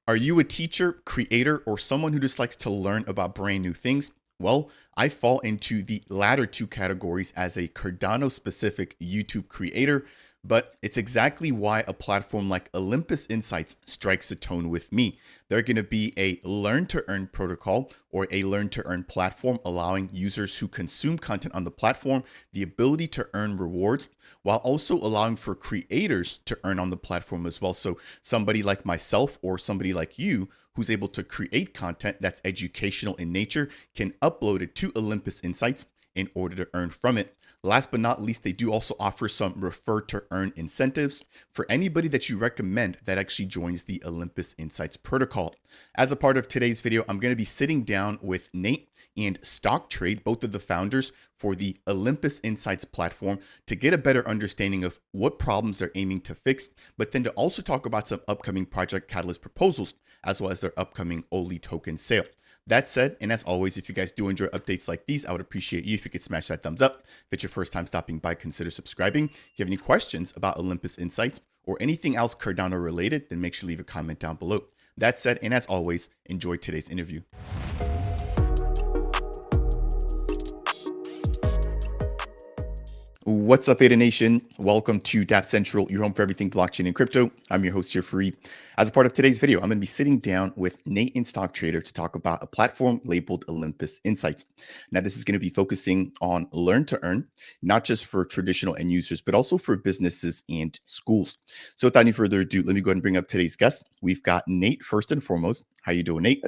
Are you a teacher, creator, or someone who just likes to learn about brand new things? Well, I fall into the latter two categories as a Cardano specific YouTube creator, but it's exactly why a platform like Olympus Insights strikes a tone with me. They're going to be a learn to earn protocol or a learn to earn platform, allowing users who consume content on the platform the ability to earn rewards while also allowing for creators to earn on the platform as well. So somebody like myself or somebody like you who's able to create content that's educational in nature can upload it to Olympus Insights in order to earn from it. Last but not least, they do also offer some refer to earn incentives for anybody that you recommend that actually joins the Olympus Insights protocol. As a part of today's video, I'm going to be sitting down with Nate and Stock Trade, both of the founders for the Olympus Insights platform, to get a better understanding of what problems they're aiming to fix, but then to also talk about some upcoming Project Catalyst proposals, as well as their upcoming OLI token sale. That said, and as always, if you guys do enjoy updates like these, I would appreciate you if you could smash that thumbs up. If it's your first time stopping by, consider subscribing. If you have any questions about Olympus Insights or anything else Cardano related, then make sure to leave a comment down below. That said, and as always, enjoy today's interview. What's up, Ada Nation? Welcome to Dapp Central, your home for everything blockchain and crypto. I'm your host here, Fareed. As a part of today's video, I'm going to be sitting down with Nate and Stock Trader to talk about a platform labeled Olympus Insights. Now, this is going to be focusing on learn to earn, not just for traditional end users, but also for businesses and schools. So without any further ado, let me go ahead and bring up today's guest. We've got Nate first and foremost. How you doing, Nate?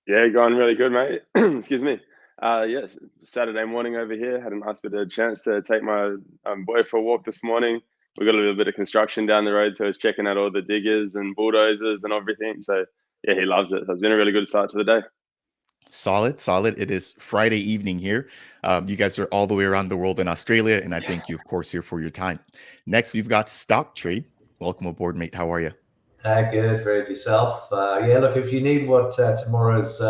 Yeah, going really good, mate. Excuse me. Yes, Saturday morning over here. Had a nice bit of chance to take my boy for a walk this morning. We got a little bit of construction down the road, so he's checking out all the diggers and bulldozers and everything. So yeah, he loves it. So it's been a really good start to the day. Solid. It is Friday evening here. You guys are all the way around the world in Australia, and I thank you, of course, here for your time. Next, we've got Stock Trade. Welcome aboard, mate. How are you? Good, very good yourself. Yeah, look, if you need what tomorrow's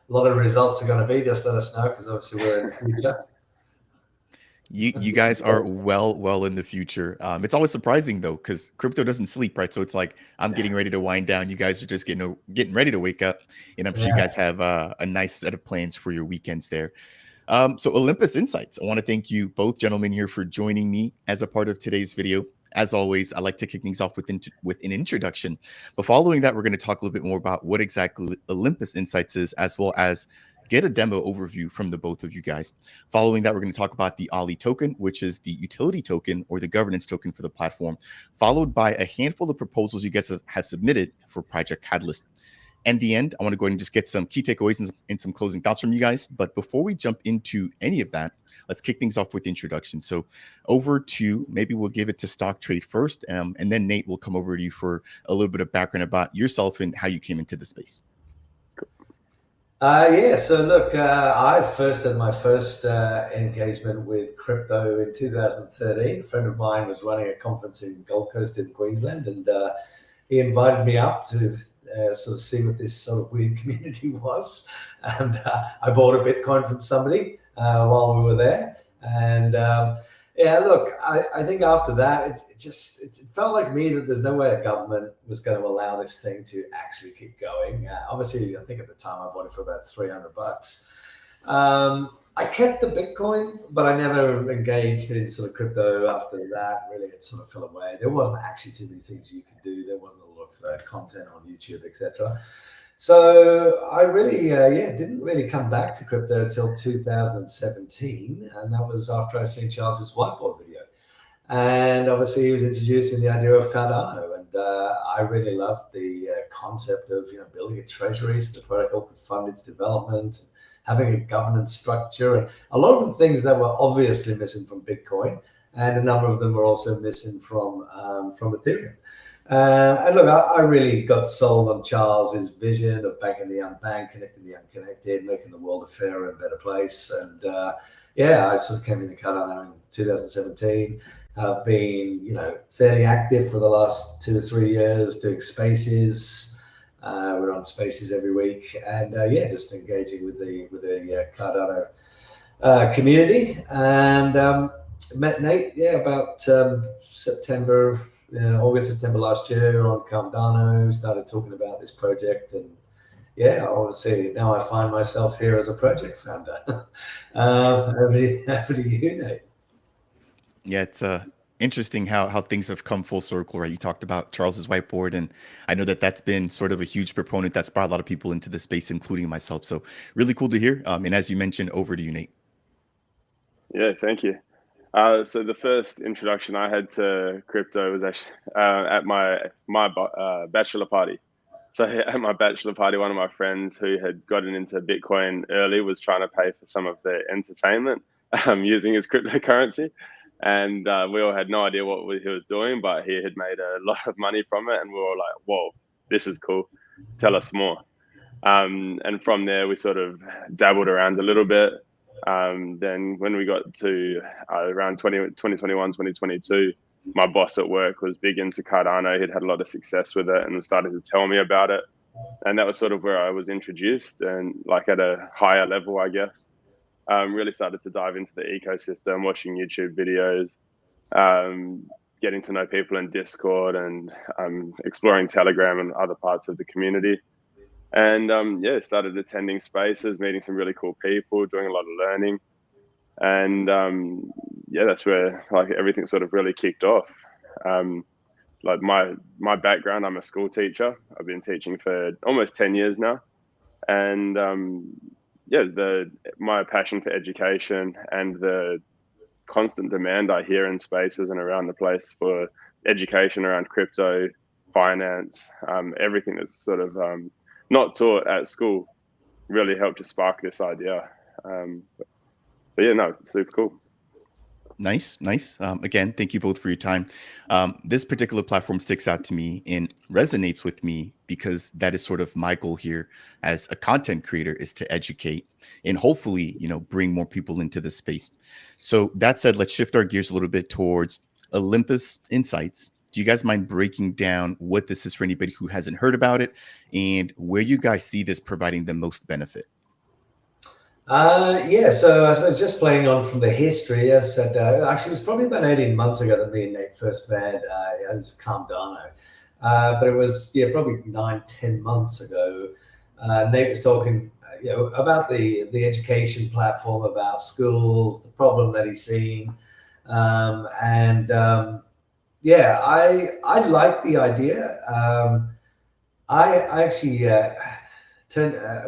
lot of results are going to be, just let us know because obviously we're in the future. You guys are well in the future. It's always surprising though, because crypto doesn't sleep, right? So it's like I'm getting ready to wind down. You guys are just getting ready to wake up, and I'm sure you guys have a nice set of plans for your weekends there. So Olympus Insights, I want to thank you both gentlemen here for joining me as a part of today's video. As always, I like to kick things off with an introduction. But following that, we're going to talk a little bit more about what exactly Olympus Insights is, as well as get a demo overview from the both of you guys. Following that, we're going to talk about the OLI token, which is the utility token or the governance token for the platform, followed by a handful of proposals you guys have submitted for Project Catalyst. And the end, I want to go ahead and just get some key takeaways and some closing thoughts from you guys. But before we jump into any of that, let's kick things off with the introduction. So over to, maybe we'll give it to Stock Trade first, and then Nate will come over to you for a little bit of background about yourself and how you came into the space. Yeah, so look, I first had my first engagement with crypto in 2013. A friend of mine was running a conference in Gold Coast in Queensland, and he invited me up to sort of see what this sort of weird community was. And I bought a Bitcoin from somebody while we were there. And yeah, look, I think after that, it felt like me that there's no way a government was going to allow this thing to actually keep going. Obviously, I think at the time I bought it for about $300. I kept the Bitcoin, but I never engaged in sort of crypto after that. Really, it sort of fell away. There wasn't actually too many things you could do. There wasn't a lot of content on YouTube, etc. So I really, didn't really come back to crypto until 2017, and that was after I seen Charles's whiteboard video. And obviously, he was introducing the idea of Cardano, and I really loved the concept of building a treasury so the protocol could fund its development, having a governance structure, and a lot of the things that were obviously missing from Bitcoin, and a number of them were also missing from Ethereum. And look, I really got sold on Charles's vision of banking the unbanked, connecting the unconnected, making the world a fairer and better place. And I sort of came into Cardano in 2017. I've been, fairly active for the last 2 or 3 years, doing spaces. We're on spaces every week, and just engaging with the Cardano community. And met Nate, about September August, September last year on Cardano, started talking about this project, and yeah, obviously now I find myself here as a project founder. Over to you, Nate. Yeah, it's interesting how things have come full circle, right? You talked about Charles's whiteboard, and I know that that's been sort of a huge proponent that's brought a lot of people into the space, including myself. So really cool to hear. And as you mentioned, over to you, Nate. Yeah, thank you. So the first introduction I had to crypto was actually at my bachelor party. So at my bachelor party, one of my friends who had gotten into Bitcoin early was trying to pay for some of the entertainment using his cryptocurrency. And we all had no idea what he was doing, but he had made a lot of money from it. And we were all like, whoa, this is cool. Tell us more. And from there, we sort of dabbled around a little bit. Then when we got to around 2021, 2022, my boss at work was big into Cardano. He'd had a lot of success with it and started to tell me about it. And that was sort of where I was introduced, and like at a higher level, I guess. Really started to dive into the ecosystem, watching YouTube videos, getting to know people in Discord, and exploring Telegram and other parts of the community. And yeah, started attending spaces, meeting some really cool people, doing a lot of learning. And yeah, that's where like everything sort of really kicked off. Like my background, I'm a school teacher. I've been teaching for almost 10 years now. And yeah, my passion for education and the constant demand I hear in spaces and around the place for education around crypto, finance, everything that's sort of not taught at school really helped to spark this idea. So yeah, no, super cool. Nice. Again, thank you both for your time. This particular platform sticks out to me and resonates with me because that is sort of my goal here as a content creator, is to educate and hopefully, bring more people into this space. So that said, let's shift our gears a little bit towards Olympus Insights. Do you guys mind breaking down what this is for anybody who hasn't heard about it and where you guys see this providing the most benefit? Yeah, so I suppose just playing on from the history, as I said, actually it was probably about 18 months ago that me and Nate first met. It was Cardano. But it was, probably 9-10 months ago. Nate was talking, about the education platform, about schools, the problem that he's seeing. Yeah, I like the idea. I actually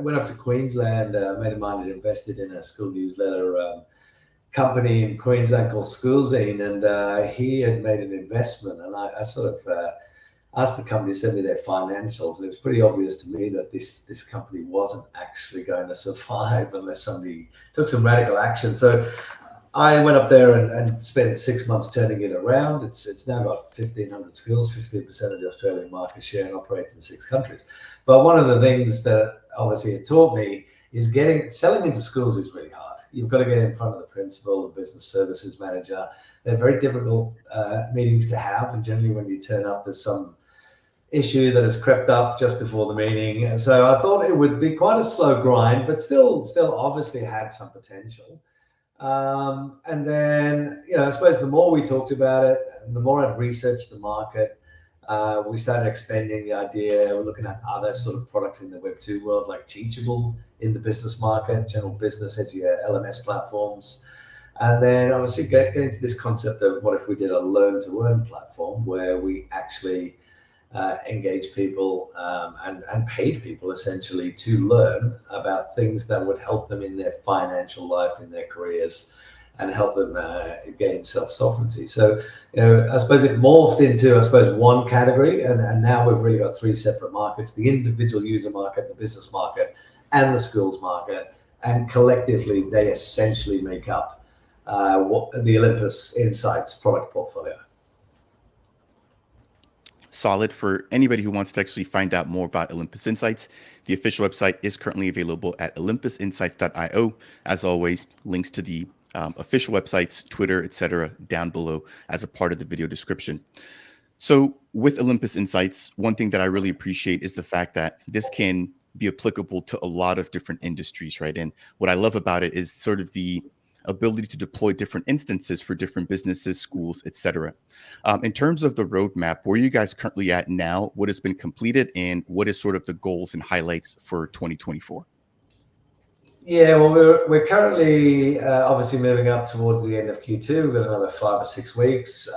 went up to Queensland. A mate of mine had invested in a school newsletter company in Queensland called Schoolzine, and he had made an investment, and I sort of asked the company to send me their financials, and it was pretty obvious to me that this company wasn't actually going to survive unless somebody took some radical action. So I went up there and spent 6 months turning it around. It's now got 1,500 schools, 15% of the Australian market share, and operates in 6 countries. But one of the things that obviously it taught me is selling into schools is really hard. You've got to get in front of the principal, the business services manager. They're very difficult meetings to have, and generally when you turn up, there's some issue that has crept up just before the meeting. And so I thought it would be quite a slow grind, but still obviously had some potential. And then, I suppose the more we talked about it, and the more I'd researched the market, we started expanding the idea. We're looking at other sort of products in the Web2 world, like Teachable in the business market, general business, LMS platforms. And then obviously getting into this concept of what if we did a learn-to-earn platform where we actually engage people and paid people essentially to learn about things that would help them in their financial life, in their careers, and help them gain self-sovereignty. So, I suppose it morphed into, one category, and now we've really got 3 separate markets: the individual user market, the business market, and the schools market. And collectively, they essentially make up the Olympus Insights product portfolio. Solid. For anybody who wants to actually find out more about Olympus Insights, the official website is currently available at olympusinsights.io. As always, links to the official websites, Twitter, etc., down below as a part of the video description. So with Olympus Insights, one thing that I really appreciate is the fact that this can be applicable to a lot of different industries, right? And what I love about it is sort of the ability to deploy different instances for different businesses, schools, etc. In terms of the roadmap, where are you guys currently at now? What has been completed, and what is sort of the goals and highlights for 2024? Yeah, well, we're currently obviously moving up towards the end of Q2. We've got another 5 or 6 weeks.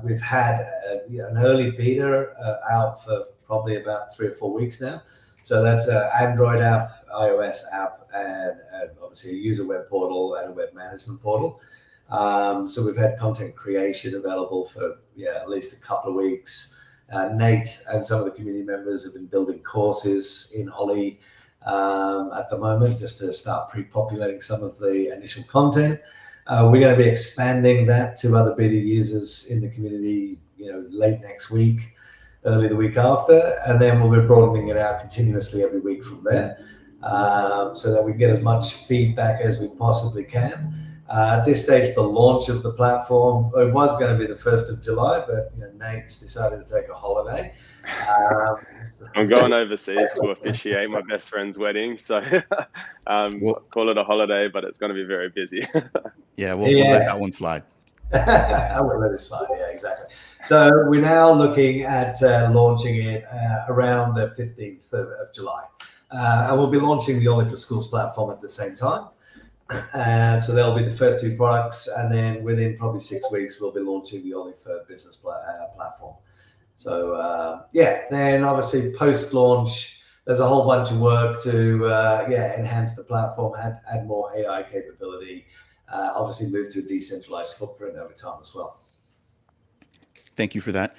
We've had an early beta out for probably about 3 or 4 weeks now. So that's an Android app, iOS app, and obviously a user web portal and a web management portal. So we've had content creation available for at least a couple of weeks. Nate and some of the community members have been building courses in OLI at the moment, just to start pre-populating some of the initial content. We're going to be expanding that to other beta users in the community, late next week, early the week after, and then we'll be broadening it out continuously every week from there, so that we get as much feedback as we possibly can. At this stage, the launch of the platform, it was going to be the 1st of July, but Nate's decided to take a holiday. I'm going overseas to officiate my best friend's wedding, so call it a holiday, but it's going to be very busy. We'll let that one slide. I will let it slide. Yeah, exactly. So we're now looking at launching it around the 15th of July, and we'll be launching the Only for Schools platform at the same time. So that'll be the first 2 products, and then within probably 6 weeks, we'll be launching the Only for Business platform. So then obviously post-launch, there's a whole bunch of work to enhance the platform, add more AI capability, obviously move to a decentralized footprint over time as well. Thank you for that.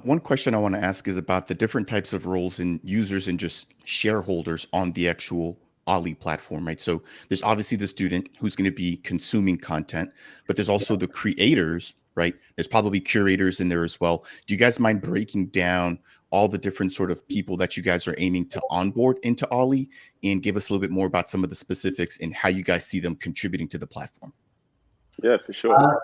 One question I want to ask is about the different types of roles in users and just shareholders on the actual OLI platform, right? So there's obviously the student who's going to be consuming content, but there's also the creators, right? There's probably curators in there as well. Do you guys mind breaking down all the different sort of people that you guys are aiming to onboard into OLI, and give us a little bit more about some of the specifics and how you guys see them contributing to the platform? Yeah, for sure.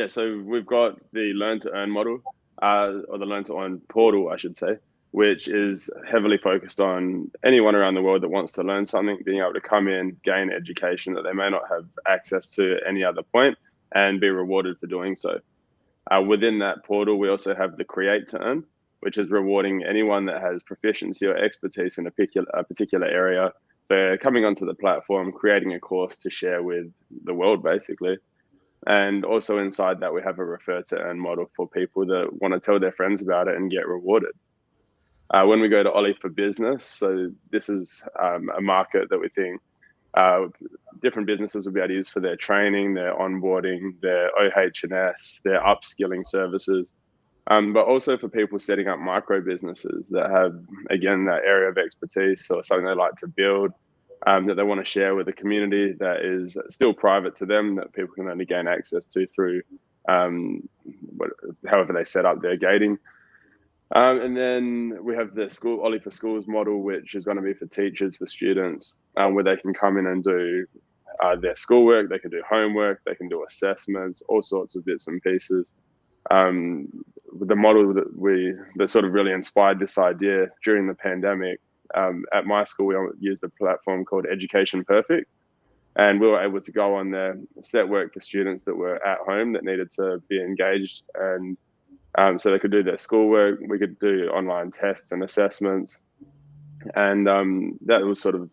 So we've got the learn to earn model, or the learn to earn portal, I should say, which is heavily focused on anyone around the world that wants to learn something, being able to come in, gain education that they may not have access to at any other point, and be rewarded for doing so. Within that portal, we also have the create to earn, which is rewarding anyone that has proficiency or expertise in a particular area for coming onto the platform, creating a course to share with the world, basically. And also inside that, we have a refer to earn model for people that want to tell their friends about it and get rewarded. When we go to OLI for Business, so this is a market that we think different businesses will be able to use for their training, their onboarding, their OH&S, their upskilling services, but also for people setting up micro businesses that have, again, that area of expertise or something they like to build, that they want to share with the community that is still private to them, that people can only gain access to through however they set up their gating. And then we have the OLI for Schools model, which is going to be for teachers, for students, where they can come in and do their schoolwork, they can do homework, they can do assessments, all sorts of bits and pieces. The model that sort of really inspired this idea during the pandemic, at my school, we used a platform called Education Perfect, and we were able to go on there, set work for students that were at home that needed to be engaged, and so they could do their schoolwork. We could do online tests and assessments. And that was sort of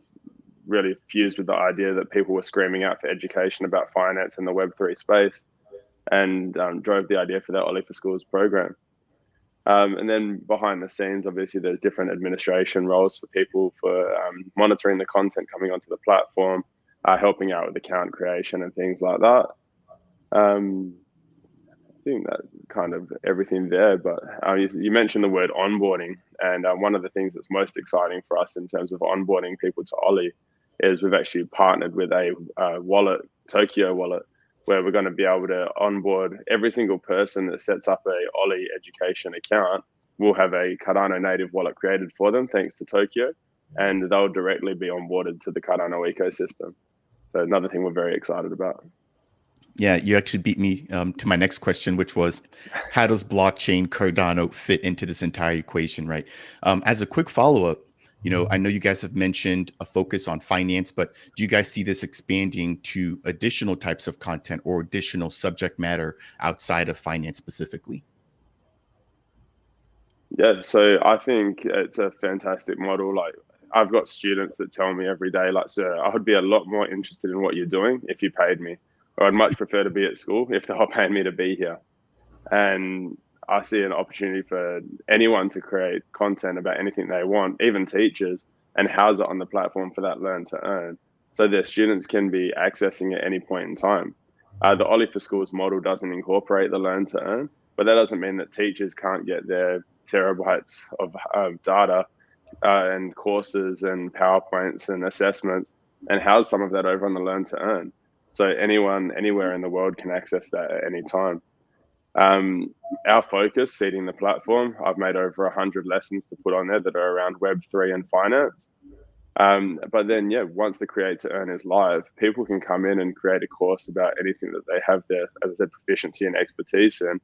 really fused with the idea that people were screaming out for education about finance in the Web3 space, and drove the idea for that OLI for Schools program. And then behind the scenes, obviously, there's different administration roles for people for monitoring the content coming onto the platform, helping out with account creation and things like that. I think that's kind of everything there, but you mentioned the word onboarding, and one of the things that's most exciting for us in terms of onboarding people to OLI is we've actually partnered with a wallet, Tokyo wallet, where we're going to be able to onboard every single person that sets up a OLI education account. We'll have a Cardano native wallet created for them, thanks to Tokyo, and they'll directly be onboarded to the Cardano ecosystem. So another thing we're very excited about. Yeah, you actually beat me to my next question, which was, how does blockchain Cardano fit into this entire equation, right? As a quick follow-up, I know you guys have mentioned a focus on finance, but do you guys see this expanding to additional types of content or additional subject matter outside of finance specifically? Yeah, so I think it's a fantastic model. Like, I've got students that tell me every day, like, sir, I would be a lot more interested in what you're doing if you paid me, or I'd much prefer to be at school if they were paying me to be here. And I see an opportunity for anyone to create content about anything they want, even teachers, and house it on the platform for that learn to earn, so their students can be accessing at any point in time. The OLI for Schools model doesn't incorporate the learn to earn, but that doesn't mean that teachers can't get their terabytes of data and courses and PowerPoints and assessments and house some of that over on the learn to earn. So anyone, anywhere in the world can access that at any time. Our focus, seeding the platform, I've made over 100 lessons to put on there that are around Web3 and finance. But then, yeah, once the create to earn is live, people can come in and create a course about anything that they have their, as I said, proficiency and expertise in.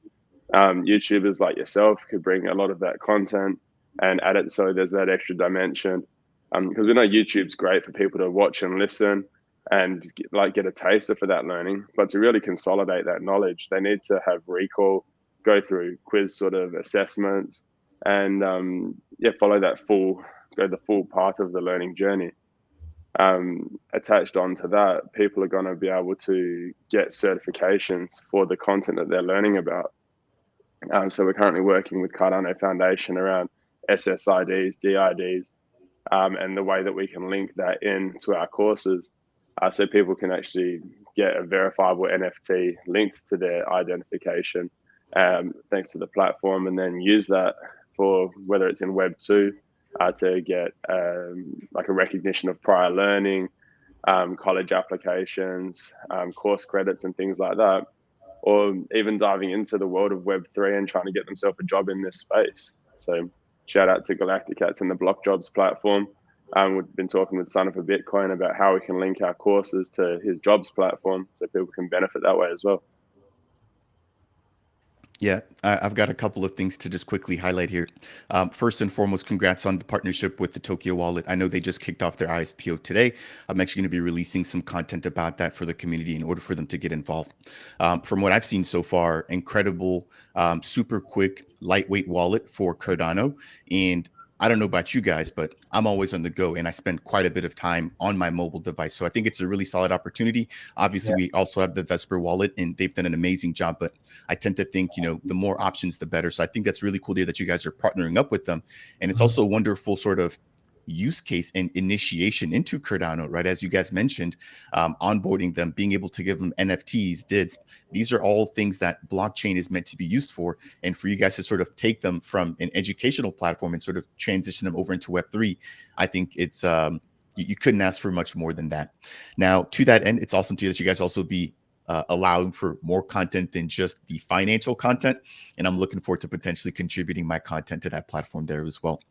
YouTubers like yourself could bring a lot of that content and add it so there's that extra dimension. Because we know YouTube's great for people to watch and listen and get a taster for that learning, but to really consolidate that knowledge, they need to have recall, go through quiz sort of assessments, and follow the full path of the learning journey. Attached onto that, people are going to be able to get certifications for the content that they're learning about. So we're currently working with Cardano Foundation around SSIDs, DIDs, and the way that we can link that in to our courses, so people can actually get a verifiable NFT linked to their identification, thanks to the platform, and then use that for whether it's in Web 2 to get like a recognition of prior learning, college applications, course credits and things like that, or even diving into the world of Web 3 and trying to get themselves a job in this space. So shout out to Galactic Cats and the Block Jobs platform. We've been talking with Son of a Bitcoin about how we can link our courses to his jobs platform so people can benefit that way as well. Yeah, I've got a couple of things to just quickly highlight here. First and foremost, congrats on the partnership with the Tokyo Wallet. I know they just kicked off their ISPO today. I'm actually going to be releasing some content about that for the community in order for them to get involved. From what I've seen so far, incredible, super quick, lightweight wallet for Cardano. And I don't know about you guys, but I'm always on the go and I spend quite a bit of time on my mobile device. So I think it's a really solid opportunity. Obviously, we also have the Vesper wallet and they've done an amazing job, but I tend to think, the more options, the better. So I think that's really cool that you guys are partnering up with them. And it's also a wonderful sort of use case and initiation into Cardano, right? As you guys mentioned, onboarding them, being able to give them NFTs, DIDs. These are all things that blockchain is meant to be used for. And for you guys to sort of take them from an educational platform and sort of transition them over into Web3, I think it's you couldn't ask for much more than that. Now, to that end, it's awesome to hear that you guys also be allowing for more content than just the financial content. And I'm looking forward to potentially contributing my content to that platform there as well.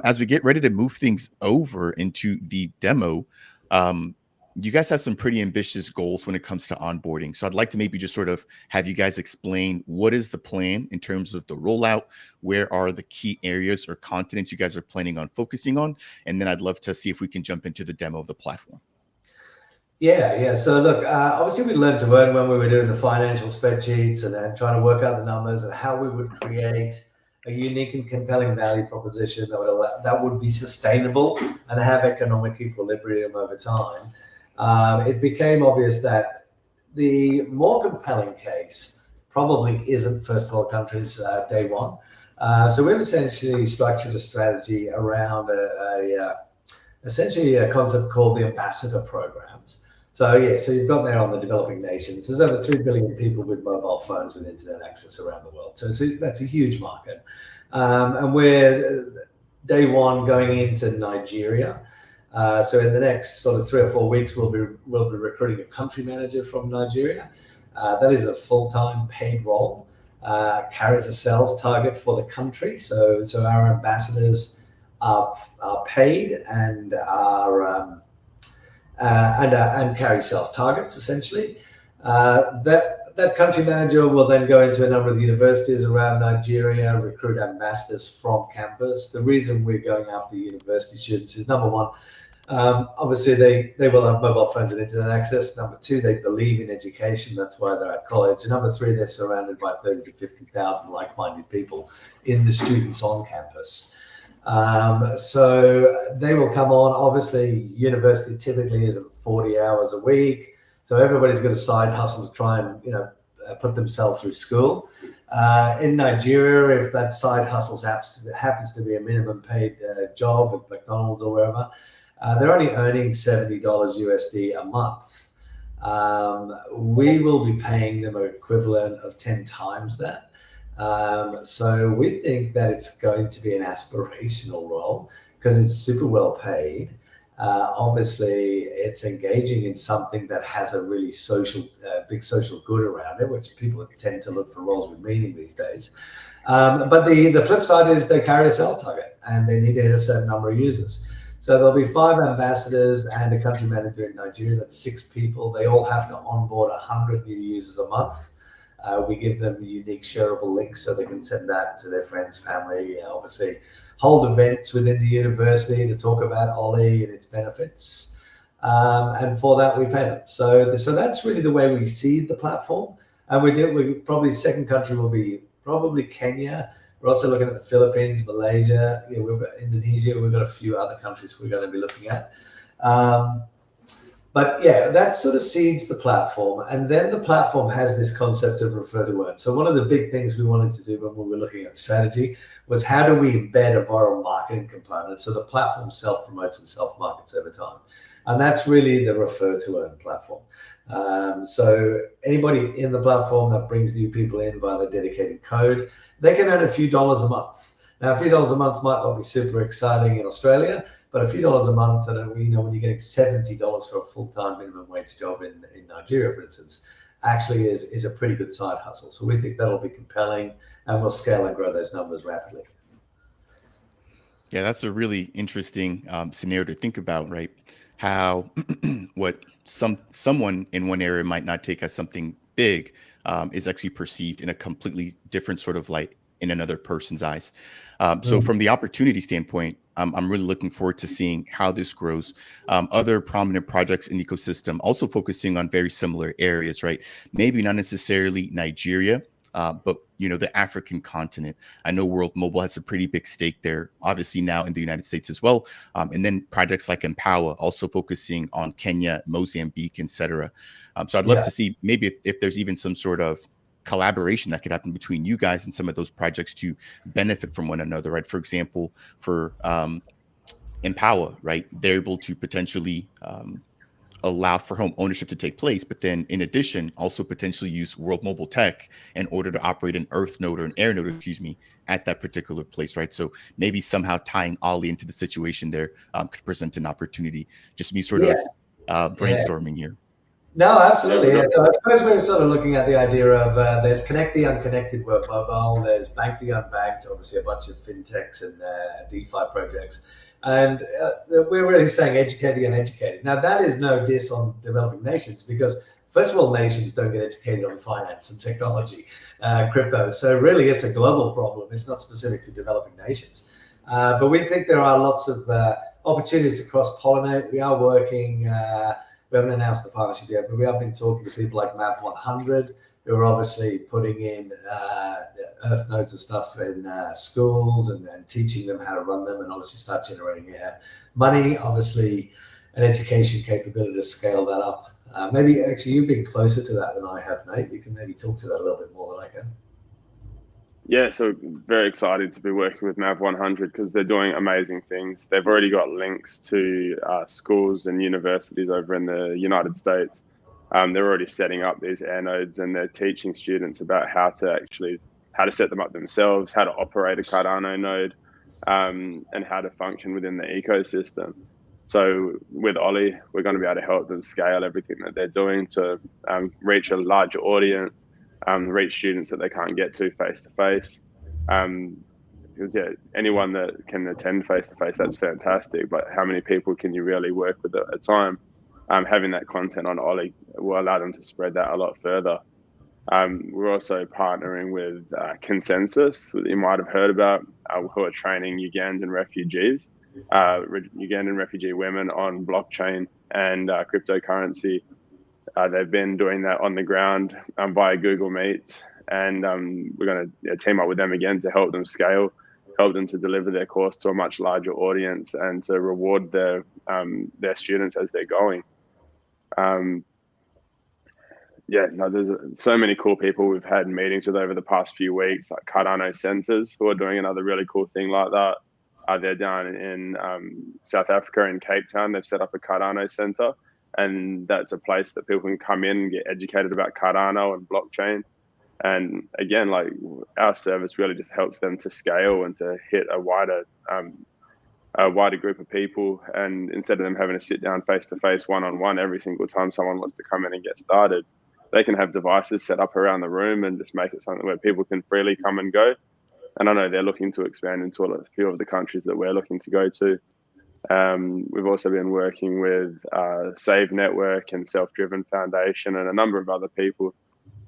As we get ready to move things over into the demo, you guys have some pretty ambitious goals when it comes to onboarding. So I'd like to maybe just sort of have you guys explain what is the plan in terms of the rollout, where are the key areas or continents you guys are planning on focusing on, and then I'd love to see if we can jump into the demo of the platform. Yeah. So look, obviously we learned to earn when we were doing the financial spreadsheets and then trying to work out the numbers and how we would create a unique and compelling value proposition that would be sustainable and have economic equilibrium over time. It became obvious that the more compelling case probably isn't first world countries day one. So we've essentially structured a strategy around essentially a concept called the ambassador programs. So you've got there on the developing nations. There's over 3 billion people with mobile phones with internet access around the world. So that's a huge market. And we're day one going into Nigeria. So in the next sort of 3 or 4 weeks, we'll be recruiting a country manager from Nigeria. That is a full-time paid role. Carries a sales target for the country. So our ambassadors are paid and and carry sales targets essentially. That that country manager will then go into a number of the universities around Nigeria, recruit ambassadors from campus. The reason we're going after university students is, number one, obviously they will have mobile phones and internet access. Number two, they believe in education. That's why they're at college. And number three, they're surrounded by 30 to 50,000 like-minded people in the students on campus. So they will come on. Obviously, university typically isn't 40 hours a week. So everybody's got a side hustle to try and, put themselves through school. In Nigeria, if that side hustle happens to be a minimum paid job at McDonald's or wherever, they're only earning $70 USD a month. We will be paying them an equivalent of 10 times that. So we think that it's going to be an aspirational role because it's super well paid. Obviously, it's engaging in something that has a really big social good around it, which people tend to look for roles with meaning these days. But the flip side is they carry a sales target and they need to hit a certain number of users. So there'll be 5 ambassadors and a country manager in Nigeria. That's 6 people. They all have to onboard 100 new users a month. We give them unique shareable links so they can send that to their friends, family, obviously hold events within the university to talk about OLI and its benefits. And for that, we pay them. So that's really the way we see the platform. And we probably second country will be probably Kenya. We're also looking at the Philippines, Malaysia, we've got Indonesia. We've got a few other countries we're going to be looking at. But yeah, that sort of seeds the platform. And then the platform has this concept of refer to earn. So one of the big things we wanted to do when we were looking at the strategy was how do we embed a viral marketing component so the platform self-promotes and self-markets over time. And that's really the refer to earn platform. So anybody in the platform that brings new people in via the dedicated code, they can earn a few dollars a month. Now, a few dollars a month might not be super exciting in Australia, but a few dollars a month, and when you're getting $70 for a full-time minimum wage job in Nigeria, for instance, actually is a pretty good side hustle. So we think that'll be compelling, and we'll scale and grow those numbers rapidly. Yeah, that's a really interesting scenario to think about, right? How what someone in one area might not take as something big is actually perceived in a completely different sort of light in another person's eyes. So from the opportunity standpoint, I'm really looking forward to seeing how this grows. Other prominent projects in the ecosystem also focusing on very similar areas, right? Maybe not necessarily Nigeria, but the African continent. I know World Mobile has a pretty big stake there, obviously now in the United States as well. And then projects like Empower also focusing on Kenya, Mozambique, etc. So I'd love to see maybe if there's even some sort of collaboration that could happen between you guys and some of those projects to benefit from one another, right? For example, for Empower, right? They're able to potentially allow for home ownership to take place, but then in addition, also potentially use World Mobile Tech in order to operate an Earth node or an Air node, at that particular place, right? So maybe somehow tying Ollie into the situation there could present an opportunity. Just me sort of brainstorming here. No, absolutely. Yeah. So I suppose we're sort of looking at the idea of there's connect the unconnected web mobile, there's bank the unbanked, obviously a bunch of fintechs and DeFi projects. And we're really saying educate the uneducated. Now, that is no diss on developing nations because, first of all, nations don't get educated on finance and technology, crypto. So really, it's a global problem. It's not specific to developing nations. But we think there are lots of opportunities to cross-pollinate. We are working... we haven't announced the partnership yet, but we have been talking to people like Mav100, who are obviously putting in Earth nodes and stuff in schools and teaching them how to run them and obviously start generating money, obviously an education capability to scale that up. Maybe actually you've been closer to that than I have, Nate. You can maybe talk to that a little bit more than I can. Yeah, so very excited to be working with Mav100 because they're doing amazing things. They've already got links to schools and universities over in the United States. They're already setting up these air nodes and they're teaching students about how to set them up themselves, how to operate a Cardano node, and how to function within the ecosystem. So with OLI, we're going to be able to help them scale everything that they're doing to reach a larger audience, reach students that they can't get to face-to-face. Because anyone that can attend face-to-face, that's fantastic. But how many people can you really work with at a time? Having that content on OLI will allow them to spread that a lot further. We're also partnering with Consensus, that you might have heard about, who are training Ugandan refugees, Ugandan refugee women on blockchain and cryptocurrency. They've been doing that on the ground via Google Meet, and we're going to team up with them again to help them scale, help them to deliver their course to a much larger audience, and to reward their students as they're going. Yeah, no, there's so many cool people we've had meetings with over the past few weeks, like Cardano centers, who are doing another really cool thing like that. They're down in South Africa in Cape Town. They've set up a Cardano center, and that's a place that people can come in and get educated about Cardano and blockchain. And again, like, our service really just helps them to scale and to hit a wider group of people. And instead of them having to sit down face to face, one-on-one every single time someone wants to come in and get started, they can have devices set up around the room and just make it something where people can freely come and go. And I know they're looking to expand into a few of the countries that we're looking to go to. We've also been working with Save Network and Self-Driven Foundation and a number of other people.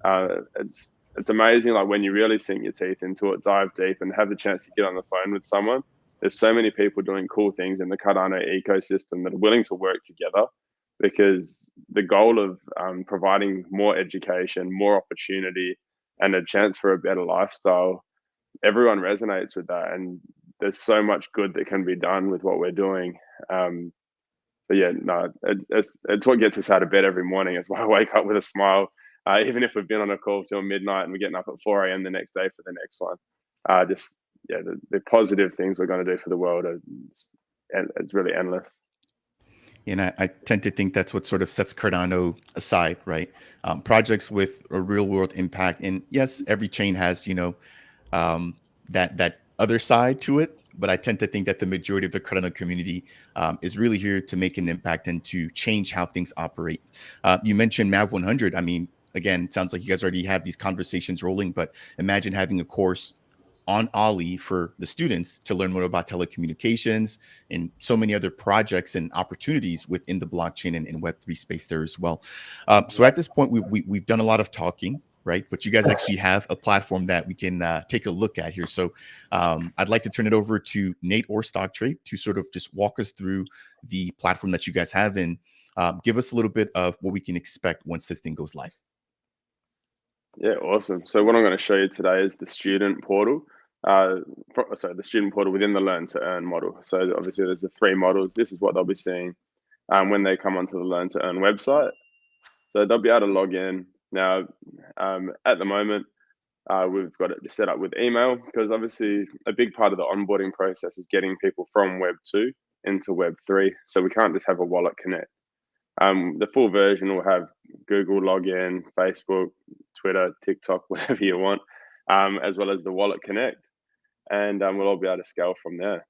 It's amazing, like, when you really sink your teeth into it, dive deep, and have the chance to get on the phone with someone. There's so many people doing cool things in the Cardano ecosystem that are willing to work together, because the goal of providing more education, more opportunity, and a chance for a better lifestyle, everyone resonates with that. And there's so much good that can be done with what we're doing. So yeah, no, it's what gets us out of bed every morning. It's why I wake up with a smile, even if we've been on a call till midnight and we're getting up at 4 a.m. the next day for the next one. The positive things we're going to do for the world it's really endless. And I tend to think that's what sort of sets Cardano aside, right? Projects with a real world impact. And yes, every chain has, that other side to it. But I tend to think that the majority of the Cardano community is really here to make an impact and to change how things operate. You mentioned MAV 100. I mean, again, it sounds like you guys already have these conversations rolling, but imagine having a course on OLI for the students to learn more about telecommunications and so many other projects and opportunities within the blockchain and Web3 space there as well. So at this point, we've done a lot of talking, right? But you guys actually have a platform that we can take a look at here. So I'd like to turn it over to Nate or StockTrade to sort of just walk us through the platform that you guys have and give us a little bit of what we can expect once this thing goes live. Yeah, awesome. So what I'm going to show you today is the student portal. The student portal within the Learn to Earn model. So obviously there's the 3 models. This is what they'll be seeing when they come onto the Learn to Earn website. So they'll be able to log in. Now, at the moment, we've got it set up with email, because obviously a big part of the onboarding process is getting people from Web 2 into Web 3. So we can't just have a wallet connect. The full version will have Google login, Facebook, Twitter, TikTok, whatever you want, as well as the wallet connect, and we'll all be able to scale from there.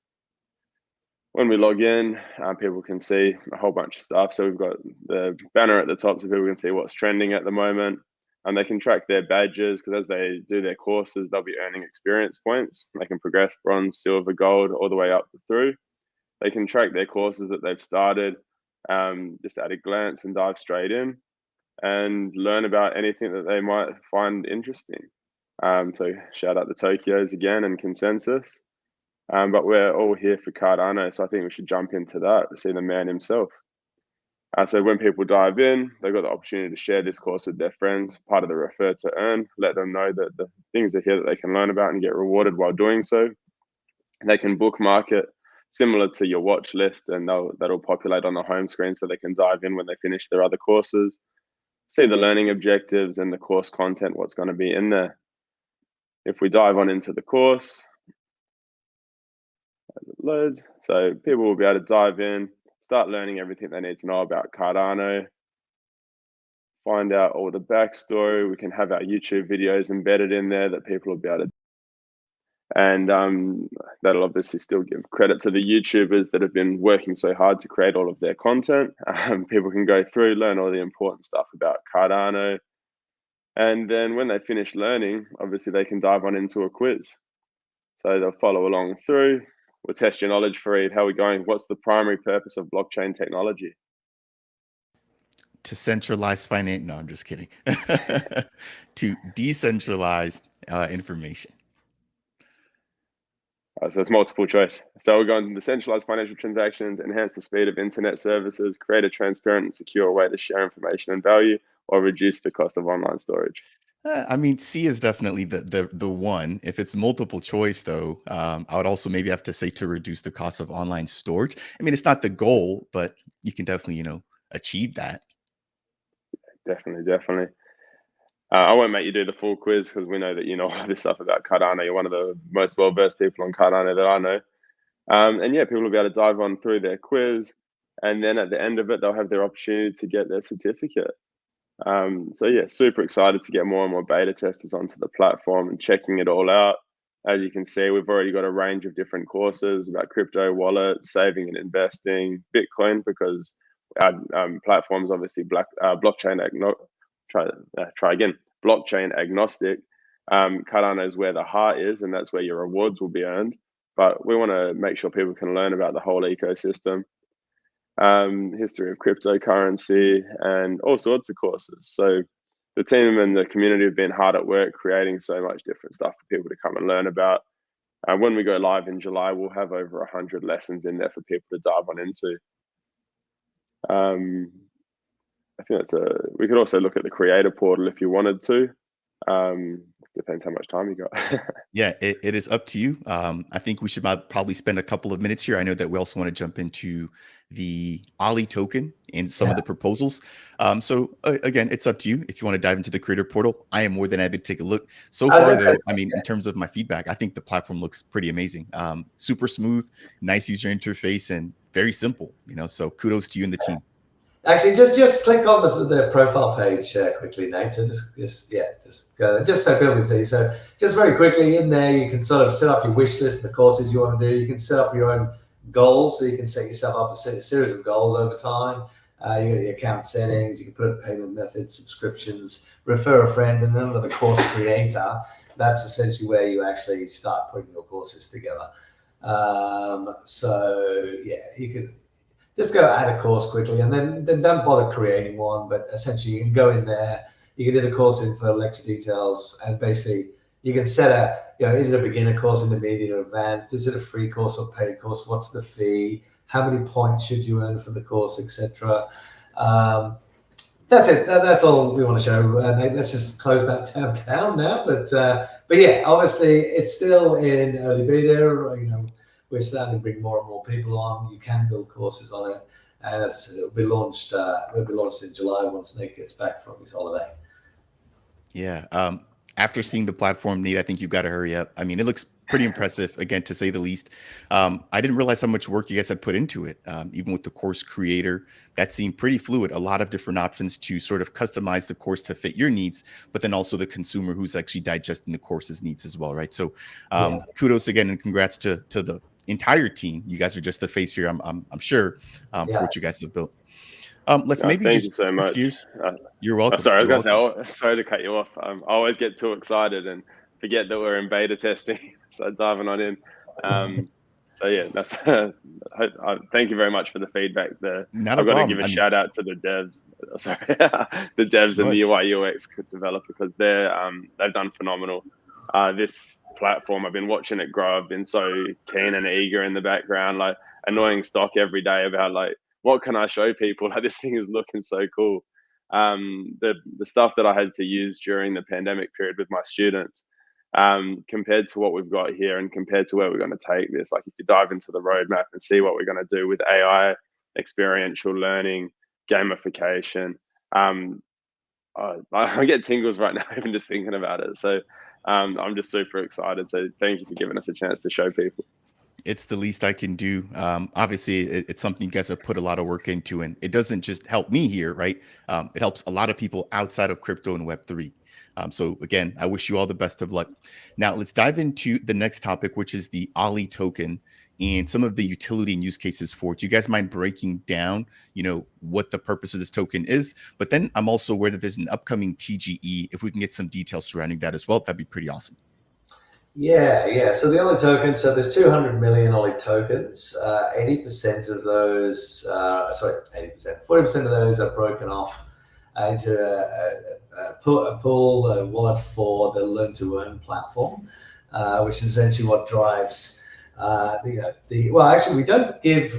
When we log in, people can see a whole bunch of stuff. So we've got the banner at the top so people can see what's trending at the moment, and they can track their badges, because as they do their courses, they'll be earning experience points. They can progress bronze, silver, gold, all the way up through. They can track their courses that they've started, just at a glance, and dive straight in and learn about anything that they might find interesting. So shout out to Tokyo's again and Consensus. But we're all here for Cardano, so I think we should jump into that to see the man himself. So when people dive in, they've got the opportunity to share this course with their friends, part of the refer to earn, let them know that the things are here that they can learn about and get rewarded while doing so. They can bookmark it similar to your watch list, and that'll populate on the home screen so they can dive in when they finish their other courses, see the learning objectives and the course content, what's going to be in there. If we dive on into the course, as it loads, so people will be able to dive in, start learning everything they need to know about Cardano, find out all the backstory. We can have our YouTube videos embedded in there that people will be able to, and that'll obviously still give credit to the YouTubers that have been working so hard to create all of their content. People can go through, learn all the important stuff about Cardano, and then when they finish learning, obviously they can dive on into a quiz. So they'll follow along through. We'll test your knowledge for it. How are we going? What's the primary purpose of blockchain technology? to centralized finance. No, I'm just kidding. To decentralized information. So it's multiple choice. So we're going to decentralized financial transactions, enhance the speed of internet services, create a transparent and secure way to share information and value, or reduce the cost of online storage. I mean, C is definitely the one. If it's multiple choice, though, I would also maybe have to say to reduce the cost of online storage. I mean, it's not the goal, but you can definitely, achieve that. Definitely. I won't make you do the full quiz because we know that you know all this stuff about Cardano. You're one of the most well-versed people on Cardano that I know. And yeah, people will be able to dive on through their quiz, and then at the end of it, they'll have their opportunity to get their certificate. So yeah, super excited to get more and more beta testers onto the platform and checking it all out. As you can see, we've already got a range of different courses about crypto, wallets, saving and investing, Bitcoin, because our platform's obviously blockchain blockchain agnostic. Cardano is where the heart is, and that's where your rewards will be earned. But we want to make sure people can learn about the whole ecosystem, history of cryptocurrency, and all sorts of courses. So the team and the community have been hard at work creating so much different stuff for people to come and learn about. When we go live in July, we'll have over 100 lessons in there for people to dive on into. I think we could also look at the creator portal if you wanted to. Depends how much time you got. Yeah, it is up to you. I think we should probably spend a couple of minutes here. I know that we also want to jump into the OLI token and some of the proposals. So again, it's up to you if you want to dive into the creator portal. I am more than happy to take a look. So far, though, I mean, in terms of my feedback, I think the platform looks pretty amazing. Super smooth, nice user interface, and very simple. So kudos to you and the team. Actually, just click on the profile page quickly, Nate. So just go there, just so people can see. So just very quickly in there, you can sort of set up your wish list, the courses you want to do. You can set up your own goals, so you can set yourself up a series of goals over time. You got your account settings. You can put in payment methods, subscriptions, refer a friend, and then under the course creator, that's essentially where you actually start putting your courses together. So yeah, you can just go add a course quickly, and then don't bother creating one. But essentially, you can go in there, you can do the course info, lecture details, and basically you can set is it a beginner course, intermediate, or advanced? Is it a free course or paid course? What's the fee? How many points should you earn for the course, etc. That's it. That's all we want to show. Nate, let's just close that tab down now. But yeah, obviously it's still in early beta. We're starting to bring more and more people on. You can build courses on it, and as I said, it'll be launched. In July once Nick gets back from his holiday. Yeah. After seeing the platform, Nate, I think you've got to hurry up. I mean, it looks pretty impressive, again, to say the least. I didn't realize how much work you guys had put into it, even with the course creator. That seemed pretty fluid, a lot of different options to sort of customize the course to fit your needs, but then also the consumer who's actually digesting the course's needs as well, right? So kudos again, and congrats to the entire team. You guys are just the face here, I'm sure, for what you guys have built. Let's maybe thank just you so much. You're welcome. Sorry, I was going to say, sorry to cut you off. I always get too excited and forget that we're in beta testing. So diving on in. So yeah, that's. Thank you very much for the feedback. I've got to give a shout out to the devs. Sorry, the devs and the UI UX developer, because they've done phenomenal. This platform, I've been watching it grow. I've been so keen and eager in the background, like annoying stock every day about like, what can I show people? Like, this thing is looking so cool. The stuff that I had to use during the pandemic period with my students, compared to what we've got here and compared to where we're going to take this. Like, if you dive into the roadmap and see what we're going to do with AI, experiential learning, gamification, I get tingles right now even just thinking about it. So I'm just super excited. So thank you for giving us a chance to show people. It's the least I can do. Obviously, it's something you guys have put a lot of work into, and it doesn't just help me here, right? It helps a lot of people outside of crypto and Web3. So again, I wish you all the best of luck. Now, let's dive into the next topic, which is the OLI token and some of the utility and use cases for it. Do you guys mind breaking down, what the purpose of this token is? But then I'm also aware that there's an upcoming TGE. If we can get some details surrounding that as well, that'd be pretty awesome. Yeah. So the OLI token, so there's 200 million OLI tokens. 80% of those, 40% of those are broken off into a pool, a wallet for the Learn to Earn platform, which is essentially what drives well, actually, we don't give.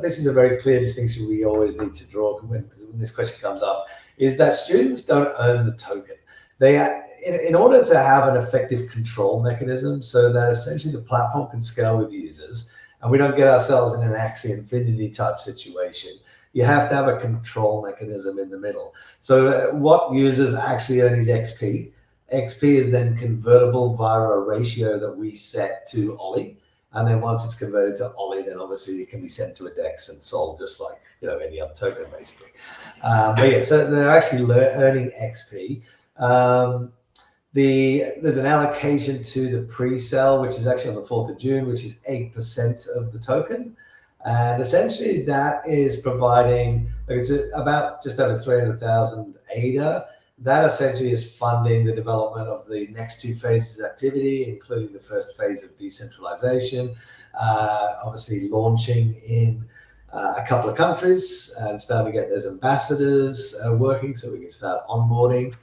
This is a very clear distinction we always need to draw when this question comes up: is that students don't earn the token. They are, in order to have an effective control mechanism, so that essentially the platform can scale with users, and we don't get ourselves in an Axie Infinity type situation. You have to have a control mechanism in the middle. So what users actually earn is XP. XP is then convertible via a ratio that we set to OLI. And then once it's converted to OLI, then obviously it can be sent to a DEX and sold just like any other token, basically. But yeah, so they're actually earning XP. There's an allocation to the pre-sale, which is actually on the 4th of June, which is 8% of the token. And essentially that is providing, it's about just over 300,000 ADA. That essentially is funding the development of the next two phases of activity, including the first phase of decentralization, obviously launching in a couple of countries and starting to get those ambassadors working so we can start onboarding.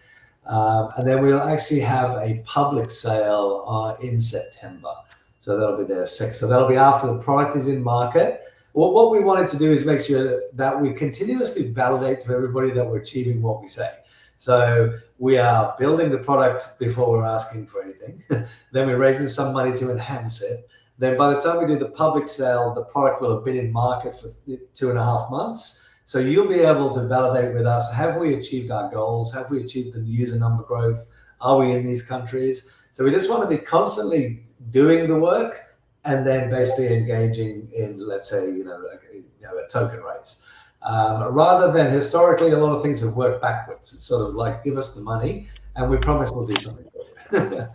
And then we'll actually have a public sale in September. So that'll be there. So that'll be after the product is in market. Well, what we wanted to do is make sure that we continuously validate to everybody that we're achieving what we say. So we are building the product before we're asking for anything. Then we're raising some money to enhance it. Then by the time we do the public sale, the product will have been in market for 2.5 months. So you'll be able to validate with us, have we achieved our goals? Have we achieved the user number growth? Are we in these countries? So we just want to be constantly doing the work and then basically engaging in, let's say, a token raise. Rather than historically, a lot of things have worked backwards. It's sort of like, give us the money and we promise we'll do something for you.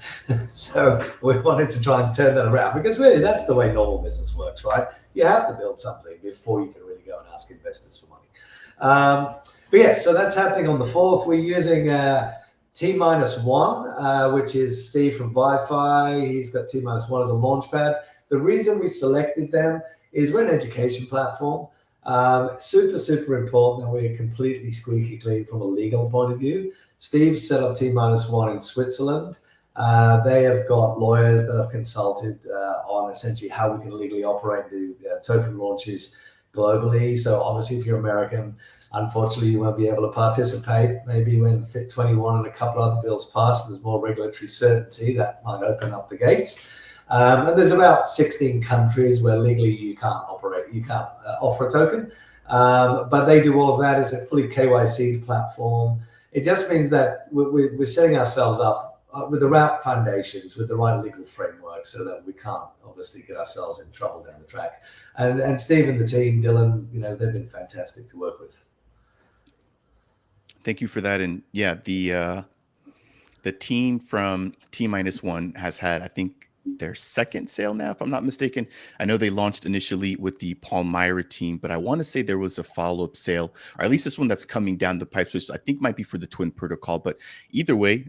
So we wanted to try and turn that around because really that's the way normal business works, right? You have to build something before you can really go and ask investors for money. But yeah, so that's happening on the 4th. We're using T-1, which is Steve from Wi-Fi. He's got T-1 as a launchpad. The reason we selected them is we're an education platform. Super important that we're completely squeaky clean from a legal point of view. Steve set up T-1 in Switzerland. They have got lawyers that have consulted on essentially how we can legally operate and do token launches globally. So obviously if you're American, unfortunately you won't be able to participate. Maybe when Fit 21 and a couple other bills pass, there's more regulatory certainty that might open up the gates. And there's about 16 countries where legally you can't operate, you can't offer a token. But they do all of that as a fully KYC platform. It just means that we're setting ourselves up with the right foundations, with the right legal framework so that we can't obviously get ourselves in trouble down the track. And Steve and the team, Dylan, they've been fantastic to work with. Thank you for that. And yeah, the team from T-1 has had, I think, their second sale now, if I'm not mistaken. I know they launched initially with the Palmyra team, but I want to say there was a follow-up sale, or at least this one that's coming down the pipe, which I think might be for the Twin Protocol. But either way,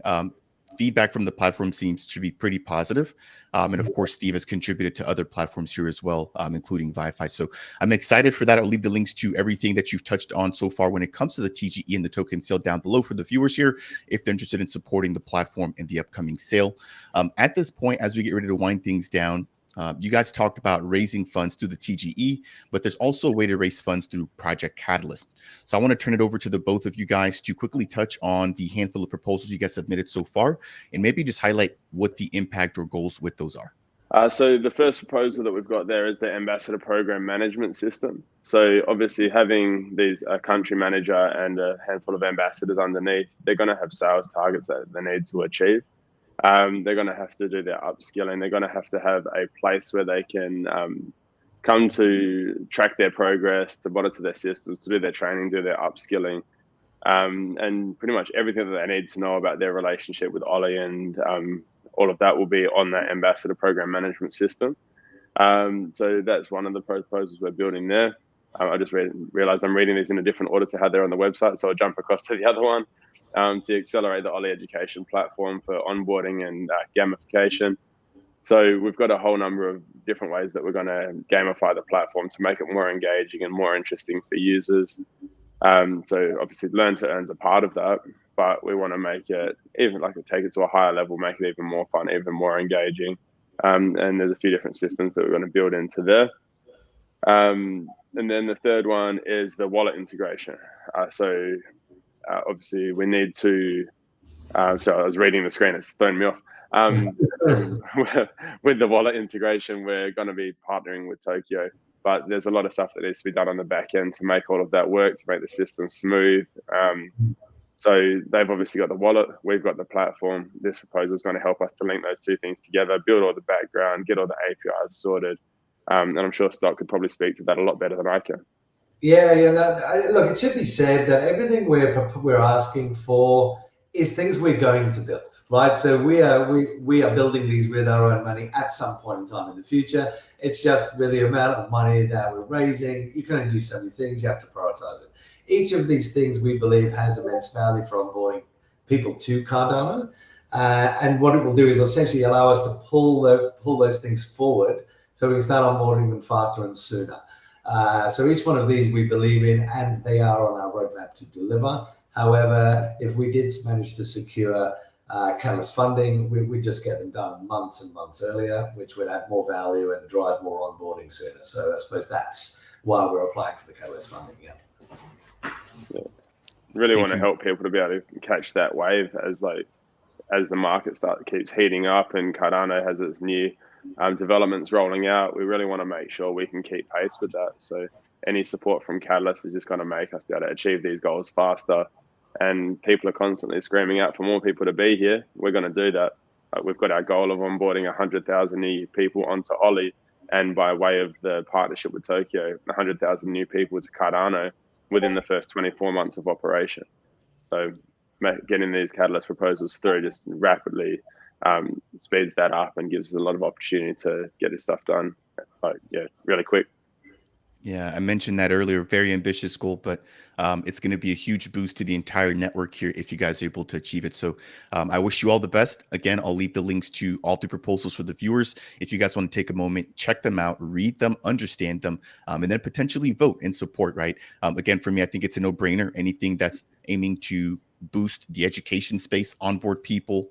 feedback from the platform seems to be pretty positive. And of course, Steve has contributed to other platforms here as well, including Wi-Fi. So I'm excited for that. I'll leave the links to everything that you've touched on so far when it comes to the TGE and the token sale down below for the viewers here, if they're interested in supporting the platform in the upcoming sale. At this point, as we get ready to wind things down, you guys talked about raising funds through the TGE, but there's also a way to raise funds through Project Catalyst. So I want to turn it over to the both of you guys to quickly touch on the handful of proposals you guys submitted so far, and maybe just highlight what the impact or goals with those are. So the first proposal that we've got there is the ambassador program management system. So obviously having these a country manager and a handful of ambassadors underneath, they're going to have sales targets that they need to achieve. They're going to have to do their upskilling. They're going to have a place where they can come to track their progress, to monitor their systems, to do their training, do their upskilling, and pretty much everything that they need to know about their relationship with OLI and all of that will be on that ambassador program management system. So that's one of the proposals we're building there. I just realized I'm reading these in a different order to how they're on the website, so I'll jump across to the other one. To accelerate the OLI education platform for onboarding and gamification. So we've got a whole number of different ways that we're going to gamify the platform to make it more engaging and more interesting for users. So obviously learn to earn's a part of that, but we want to make it even take it to a higher level, make it even more fun, even more engaging. And there's a few different systems that we're going to build into there. And then the third one is the wallet integration. Obviously we need to, so I was reading the screen, it's throwing me off. So with the wallet integration, we're going to be partnering with Tokyo, but there's a lot of stuff that needs to be done on the back end to make all of that work, to make the system smooth. So they've obviously got the wallet, we've got the platform. This proposal is going to help us to link those two things together, build all the background, get all the APIs sorted. And I'm sure Stock could probably speak to that a lot better than I can. Yeah. No, look, it should be said that everything we're asking for is things we're going to build, right? So we are building these with our own money at some point in time in the future. It's just with the amount of money that we're raising, you can only do so many things. You have to prioritize it. Each of these things we believe has immense value for onboarding people to Cardano. And what it will do is essentially allow us to pull those things forward so we can start onboarding them faster and sooner. So each one of these we believe in, and they are on our roadmap to deliver. However, if we did manage to secure Catalyst funding, we'd just get them done months and months earlier, which would add more value and drive more onboarding sooner. So I suppose that's why we're applying for the Catalyst funding. Yeah. Really want to help people to be able to catch that wave as the market keeps heating up and Cardano has its new developments rolling out. We really want to make sure we can keep pace with that. So any support from Catalyst is just going to make us be able to achieve these goals faster. And people are constantly screaming out for more people to be here. We're going to do that. We've got our goal of onboarding 100,000 new people onto OLI, and by way of the partnership with Tokyo, 100,000 new people to Cardano within the first 24 months of operation. So getting these Catalyst proposals through just rapidly speeds that up and gives us a lot of opportunity to get this stuff done, really quick. Yeah, I mentioned that earlier. Very ambitious goal, but it's going to be a huge boost to the entire network here if you guys are able to achieve it. So I wish you all the best. Again, I'll leave the links to all the proposals for the viewers. If you guys want to take a moment, check them out, read them, understand them, and then potentially vote and support, right? Again, for me, I think it's a no-brainer. Anything that's aiming to boost the education space, onboard people,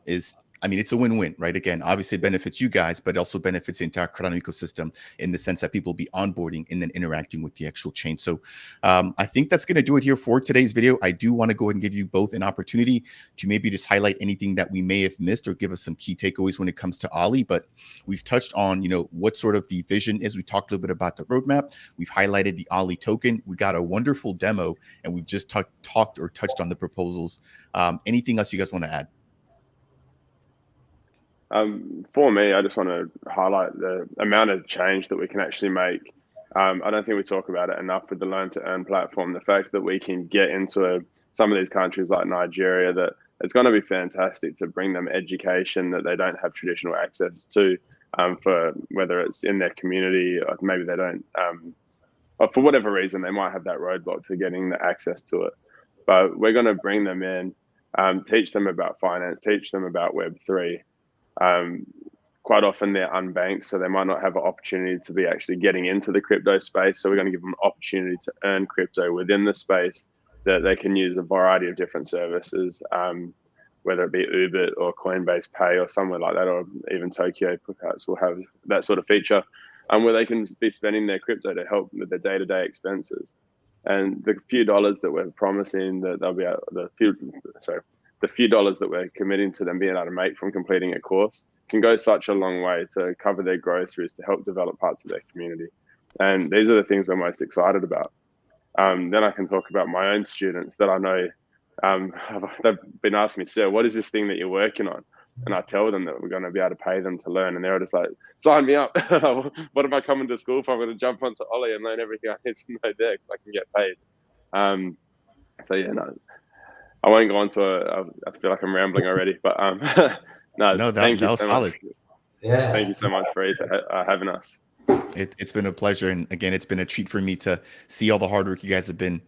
it's a win-win, right? Again, obviously it benefits you guys, but it also benefits the entire Cardano ecosystem in the sense that people will be onboarding and then interacting with the actual chain. So I think that's going to do it here for today's video. I do want to go ahead and give you both an opportunity to maybe just highlight anything that we may have missed or give us some key takeaways when it comes to OLI. But we've touched on, what sort of the vision is. We talked a little bit about the roadmap. We've highlighted the OLI token. We got a wonderful demo, and we've just talked or touched on the proposals. Anything else you guys want to add? For me, I just want to highlight the amount of change that we can actually make. I don't think we talk about it enough with the Learn to Earn platform. The fact that we can get into some of these countries like Nigeria, that it's going to be fantastic to bring them education that they don't have traditional access to, for whether it's in their community or maybe they don't, or for whatever reason, they might have that roadblock to getting the access to it. But we're going to bring them in, teach them about finance, teach them about Web3. Quite often they're unbanked, so they might not have an opportunity to be actually getting into the crypto space. So we're going to give them an opportunity to earn crypto within the space, that they can use a variety of different services, whether it be Uber or Coinbase Pay or somewhere like that, or even Tokyo perhaps will have that sort of feature, where they can be spending their crypto to help with their day-to-day expenses. And the few dollars that we're promising that they'll be able, the few dollars that we're committing to them being able to make from completing a course can go such a long way to cover their groceries, to help develop parts of their community. And these are the things we're most excited about. Then I can talk about my own students that I know. They've been asking me, "Sir, what is this thing that you're working on?" And I tell them that we're going to be able to pay them to learn. And they're just like, "Sign me up." What am I coming to school for? I'm going to jump onto OLI and learn everything I need to know there because I can get paid. I won't go on to I feel like I'm rambling already, but thank you so much. Yeah. Thank you so much for having us. It's been a pleasure. And again, it's been a treat for me to see all the hard work you guys have been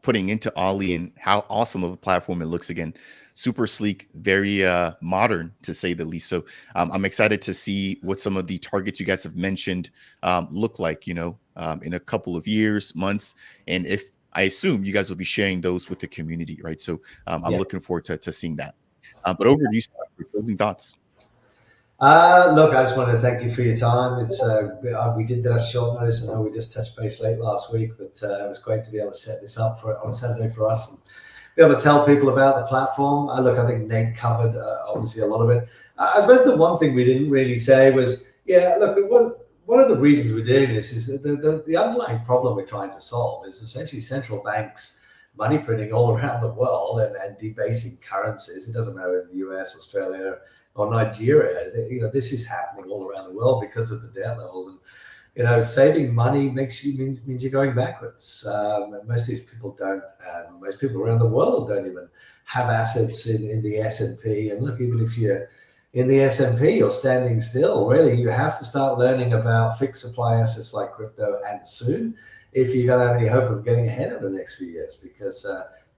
putting into OLI and how awesome of a platform it looks. Again, super sleek, very modern to say the least. So I'm excited to see what some of the targets you guys have mentioned look like, in a couple of years, months. And if I assume you guys will be sharing those with the community, right? So I'm Yeah. looking forward to seeing that. But over to you, Scott, for closing thoughts. Look, I just wanted to thank you for your time. It's we did that at short notice. I know we just touched base late last week, but it was great to be able to set this up on Saturday for us and be able to tell people about the platform. Look, I think Nate covered obviously a lot of it. I suppose the one thing we didn't really say was, one of the reasons we're doing this is that the underlying problem we're trying to solve is essentially central banks money printing all around the world and debasing currencies. It doesn't matter in the US, Australia, or Nigeria. This is happening all around the world because of the debt levels. And saving money means you're going backwards. Most of these people don't. Most people around the world don't even have assets in the S&P. And look, even if you're in the S&P, you're standing still. Really, you have to start learning about fixed supply assets like crypto and soon, if you're going to have any hope of getting ahead of the next few years, because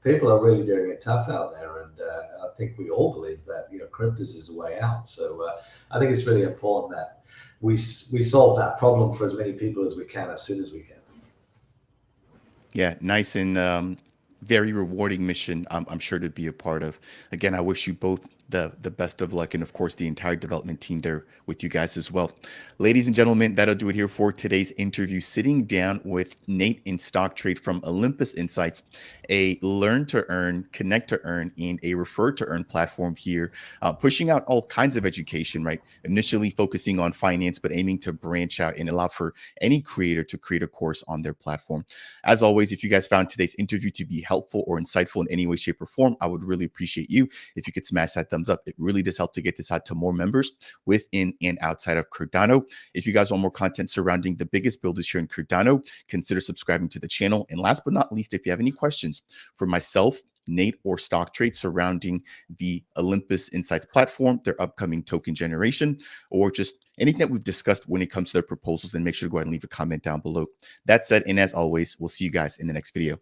people are really doing it tough out there. And I think we all believe that cryptos is a way out. So I think it's really important that we solve that problem for as many people as we can as soon as we can. Yeah, nice and very rewarding mission. I'm sure to be a part of. Again, I wish you both the best of luck, and of course the entire development team there with you guys as well. Ladies and gentlemen, that'll do it here for today's interview, sitting down with Nate in Stock Trade from Olympus Insights, a learn to earn, connect to earn, and a refer to earn platform here, pushing out all kinds of education, right? Initially focusing on finance, but aiming to branch out and allow for any creator to create a course on their platform. As always, if you guys found today's interview to be helpful or insightful in any way, shape, or form, I would really appreciate you if you could smash that thumbs up. It really does help to get this out to more members within and outside of Cardano. If you guys want more content surrounding the biggest builders here in Cardano, consider subscribing to the channel. And last but not least, if you have any questions for myself, Nate, or Stock Trade surrounding the Olympus Insights platform, their upcoming token generation, or just anything that we've discussed when it comes to their proposals, then make sure to go ahead and leave a comment down below. That said, and as always, we'll see you guys in the next video.